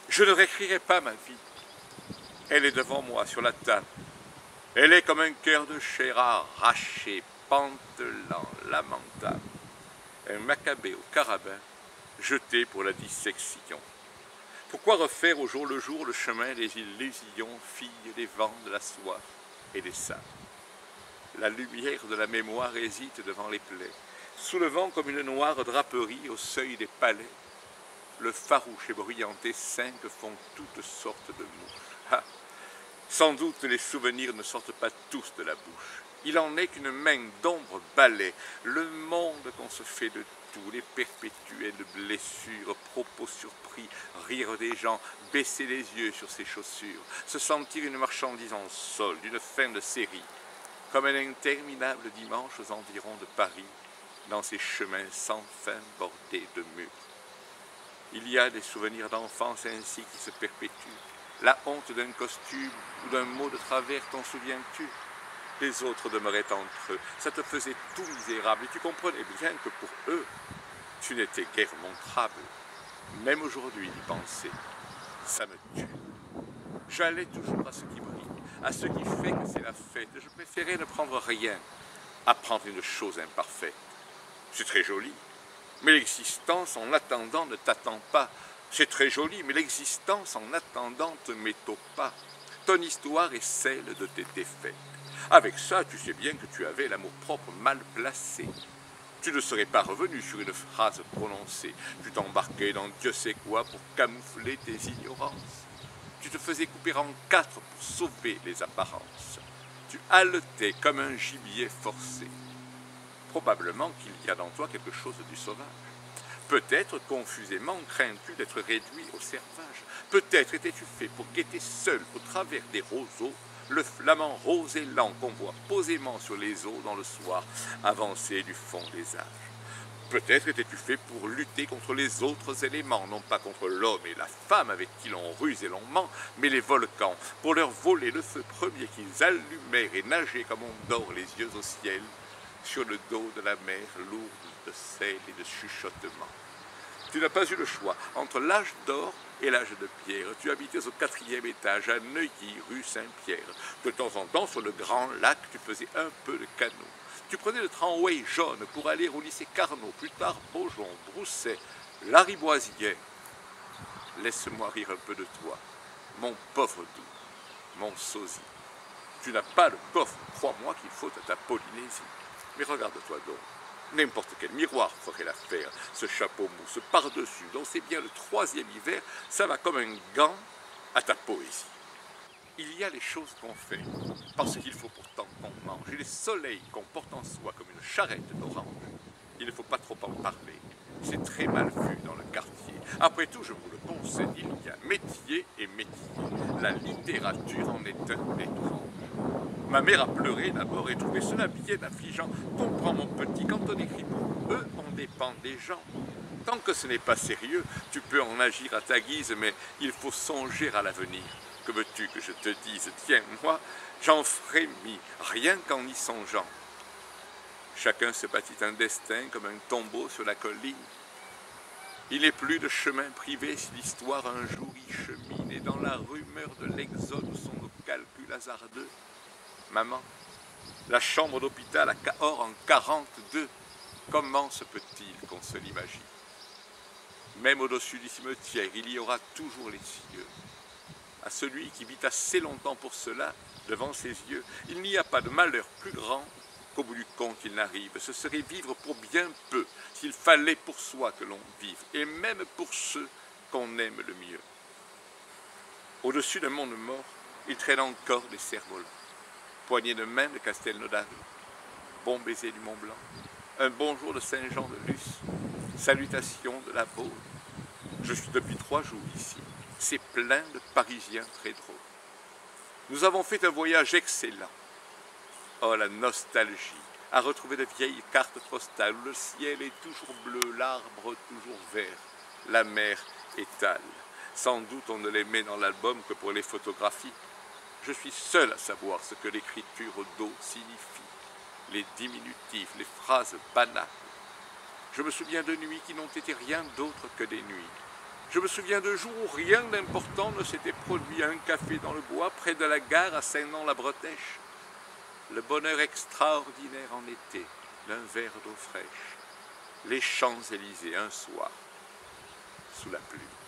Je ne réécrirai pas ma vie. Elle est devant moi sur la table. Elle est comme un cœur de chair arraché, pantelant, lamentable. Un Maccabée au carabin, jeté pour la dissection. Pourquoi refaire au jour le jour le chemin des illusions, filles des vents, de la soie et des sables? La lumière de la mémoire hésite devant les plaies, soulevant comme une noire draperie au seuil des palais. Le farouche et bruyant essaim que font toutes sortes de mouches. Ah, sans doute les souvenirs ne sortent pas tous de la bouche. Il en est qu'une main d'ombre balaie le monde qu'on se fait de tout, les perpétuelles blessures, propos surpris, rire des gens, baisser les yeux sur ses chaussures, se sentir une marchandise en solde, une fin de série, comme un interminable dimanche aux environs de Paris, dans ces chemins sans fin bordés de murs. Il y a des souvenirs d'enfance ainsi qui se perpétuent. La honte d'un costume ou d'un mot de travers, t'en souviens-tu? Les autres demeuraient entre eux. Ça te faisait tout misérable et tu comprenais bien que pour eux, tu n'étais guère montrable. Même aujourd'hui, d'y penser, ça me tue. J'allais toujours à ce qui brille, à ce qui fait que c'est la fête. Je préférais ne prendre rien, à prendre une chose imparfaite. C'est très joli, mais l'existence en attendant ne t'attend pas. C'est très joli, mais l'existence en attendant te met au pas. Ton histoire est celle de tes défaites. Avec ça, tu sais bien que tu avais l'amour-propre mal placé. Tu ne serais pas revenu sur une phrase prononcée. Tu t'embarquais dans Dieu sait quoi pour camoufler tes ignorances. Tu te faisais couper en quatre pour sauver les apparences. Tu haletais comme un gibier forcé. Probablement qu'il y a dans toi quelque chose du sauvage. Peut-être, confusément, crains-tu d'être réduit au servage. Peut-être étais-tu fait pour guetter seul au travers des roseaux le flamant rose et lent qu'on voit posément sur les eaux dans le soir avancé du fond des âges. Peut-être étais-tu fait pour lutter contre les autres éléments, non pas contre l'homme et la femme avec qui l'on ruse et l'on ment, mais les volcans, pour leur voler le feu premier qu'ils allumèrent et nager comme on dort les yeux au ciel, sur le dos de la mer lourde de sel et de chuchotements. Tu n'as pas eu le choix entre l'âge d'or et l'âge de pierre. Tu habitais au 4e étage, à Neuilly, rue Saint-Pierre. De temps en temps, sur le grand lac, tu faisais un peu de canot. Tu prenais le tramway jaune pour aller au lycée Carnot, plus tard Beaujon, Brousset, Lariboisière. Laisse-moi rire un peu de toi, mon pauvre doux, mon sosie. Tu n'as pas le coffre, crois-moi, qu'il faut à ta Polynésie. Mais regarde-toi donc. N'importe quel miroir ferait l'affaire. Ce chapeau mou, ce par-dessus, dont c'est bien le 3e hiver, ça va comme un gant à ta poésie. Il y a les choses qu'on fait, parce qu'il faut pourtant qu'on mange, et les soleils qu'on porte en soi comme une charrette d'orange. Il ne faut pas trop en parler, c'est très mal vu dans le quartier. Après tout, je vous le concède, il y a métier et métier. La littérature en est un étrange. Ma mère a pleuré d'abord et trouvé cela bien affligeant. Comprends mon petit, quand on écrit pour eux, on dépend des gens. Tant que ce n'est pas sérieux, tu peux en agir à ta guise, mais il faut songer à l'avenir. Que veux-tu que je te dise? Tiens, moi, j'en frémis, rien qu'en y songeant. Chacun se bâtit un destin comme un tombeau sur la colline. Il n'est plus de chemin privé si l'histoire un jour y chemine, et dans la rumeur de l'exode sont nos calculs hasardeux. Maman, la chambre d'hôpital à Cahors en 42, comment se peut-il qu'on se l'imagine? Même au-dessus du cimetière, il y aura toujours les cieux. À celui qui vit assez longtemps pour cela, devant ses yeux, il n'y a pas de malheur plus grand qu'au bout du compte il n'arrive. Ce serait vivre pour bien peu, s'il fallait pour soi que l'on vive, et même pour ceux qu'on aime le mieux. Au-dessus d'un monde mort, il traîne encore des cerfs-volants. Poignée de main de Castelnaudary, bon baiser du Mont-Blanc, un bonjour de Saint-Jean-de-Luz, salutations de la Baule. Je suis depuis 3 jours ici, c'est plein de Parisiens très drôles. Nous avons fait un voyage excellent. Oh, la nostalgie, à retrouver de vieilles cartes postales où le ciel est toujours bleu, l'arbre toujours vert, la mer étale. Sans doute on ne les met dans l'album que pour les photographies. Je suis seul à savoir ce que l'écriture d'eau signifie, les diminutifs, les phrases banales. Je me souviens de nuits qui n'ont été rien d'autre que des nuits. Je me souviens de jours où rien d'important ne s'était produit. Un café dans le bois, près de la gare à Saint-Nom-la-Bretèche. Le bonheur extraordinaire en été, d'un verre d'eau fraîche. Les Champs-Élysées un soir, sous la pluie.